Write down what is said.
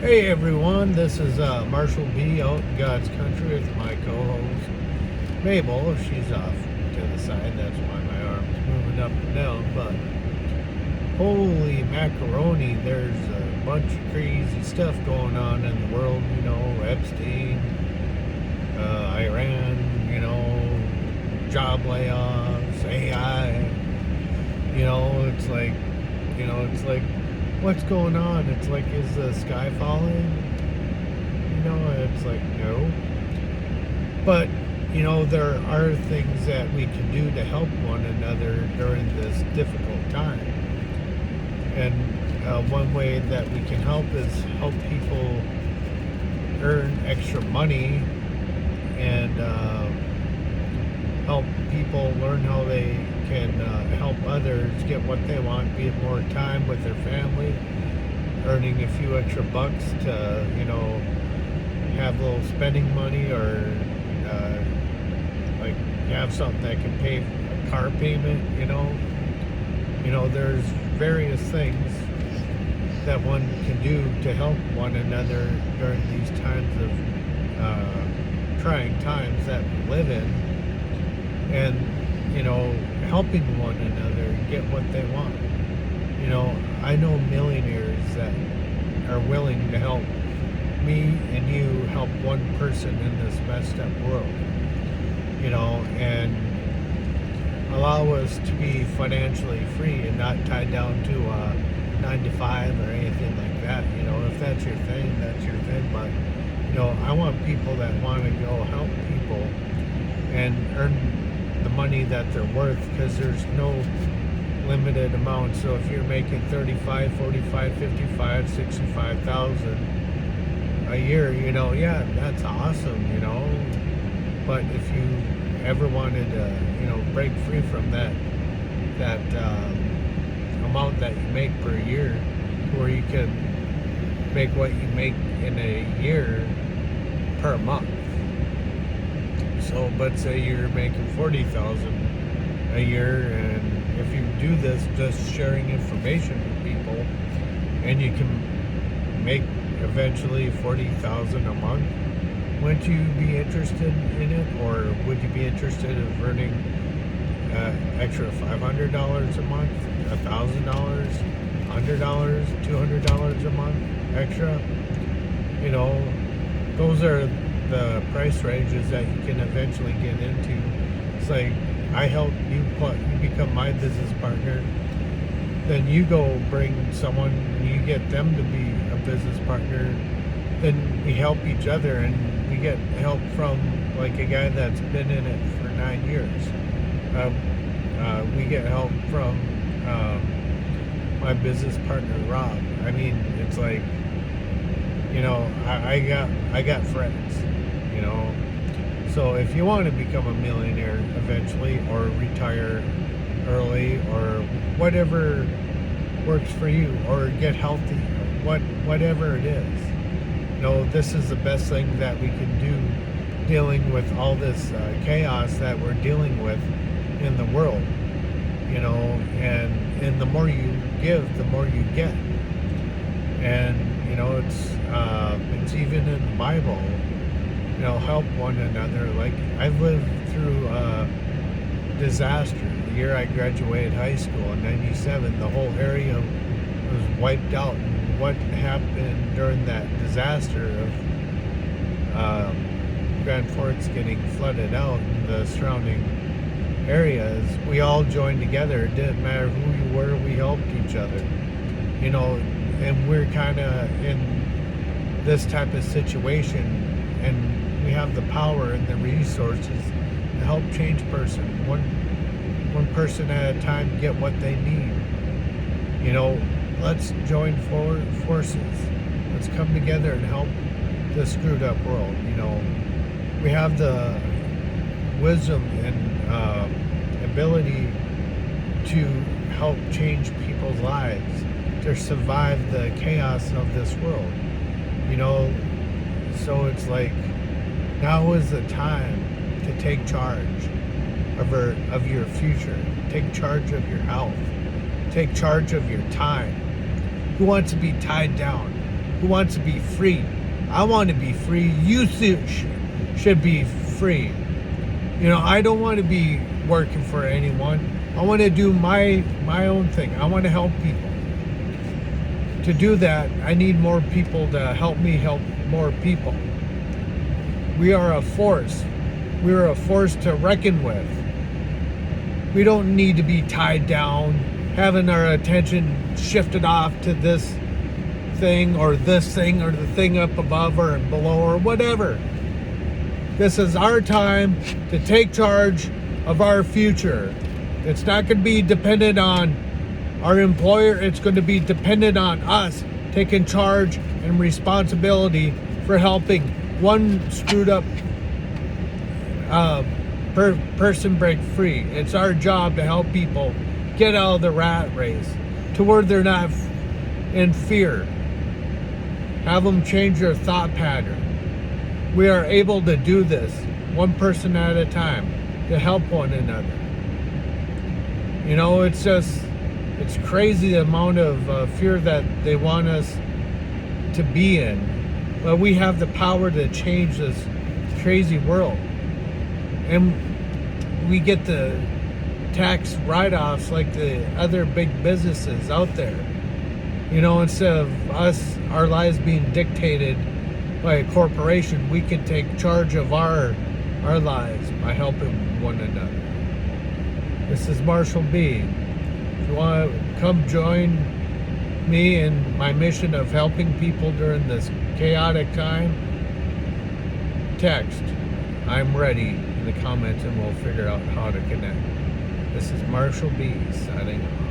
Hey everyone, this is Marshall B. out in God's country with my co-host Mabel. She's off to the side, that's why my arm's moving up and down. But holy macaroni, there's a bunch of crazy stuff going on in the world. Epstein, Iran, job layoffs, AI. It's like what's going on? It's like, is the sky falling? It's like, no. But, there are things that we can do to help one another during this difficult time. And one way that we can help is help people earn extra money and help people learn how they can help others get what they want, be it more time with their family, earning a few extra bucks to, have a little spending money, or like have something that can pay a car payment. There's various things that one can do to help one another during these times of trying times that we live in, and helping one another get what they want. I know millionaires that are willing to help me and you help one person in this messed up world, and allow us to be financially free and not tied down to 9 to 5 or anything like that. If that's your thing, that's your thing. But I want people that want to go help people and earn the money that they're worth, because there's no limited amount. So if you're making 35, 45, 55, 65,000 a year, yeah, that's awesome. But if you ever wanted to, break free from that amount that you make per year, where you can make what you make in a year per month. So, but say you're making 40,000 a year, and if you do this, just sharing information with people, and you can make eventually 40,000 a month, wouldn't you be interested in it? Or would you be interested in earning extra $500 a month, $1,000, $100, $200 a month extra? Those are the price ranges that you can eventually get into. It's like, I help you become my business partner, then you go bring someone and you get them to be a business partner, then we help each other, and we get help from like a guy that's been in it for 9 years. We get help from my business partner Rob. I mean, it's like, I got friends, so if you want to become a millionaire eventually, or retire early, or whatever works for you, or get healthy, whatever it is, this is the best thing that we can do, dealing with all this chaos that we're dealing with in the world. And the more you give, the more you get. And it's even in the Bible, help one another. Like, I've lived through disaster. The year I graduated high school in '97, the whole area was wiped out. And what happened during that disaster of Grand Forks getting flooded out and the surrounding areas, we all joined together. It didn't matter who you were, we helped each other. And we're kind of in this type of situation, and we have the power and the resources to help change one person at a time get what they need. Let's join forces. Let's come together and help the screwed up world. We have the wisdom and ability to help change people's lives, to survive the chaos of this world. So it's like, now is the time to take charge of your future. Take charge of your health. Take charge of your time. Who wants to be tied down? who wants to be free. I want to be free. You should be free. You know, I don't want to be working for anyone. I want to do my own thing. I want to help people. To do that, I need more people to help me help more people. We are a force. We are a force to reckon with. We don't need to be tied down, having our attention shifted off to this thing or the thing up above or below or whatever. This is our time to take charge of our future. It's not going to be dependent on our employer. It's going to be dependent on us taking charge and responsibility for helping one screwed up person break free. It's our job to help people get out of the rat race to where they're not in fear. Have them change their thought pattern. We are able to do this one person at a time to help one another. You know, it's crazy the amount of fear that they want us to be in. But we have the power to change this crazy world. And we get the tax write-offs like the other big businesses out there. You know, instead of our lives being dictated by a corporation, we can take charge of our lives by helping one another. This is Marshall B. If you want to come join me in my mission of helping people during this chaotic time, text "I'm ready" in the comments and we'll figure out how to connect. This is Marshall B. signing off.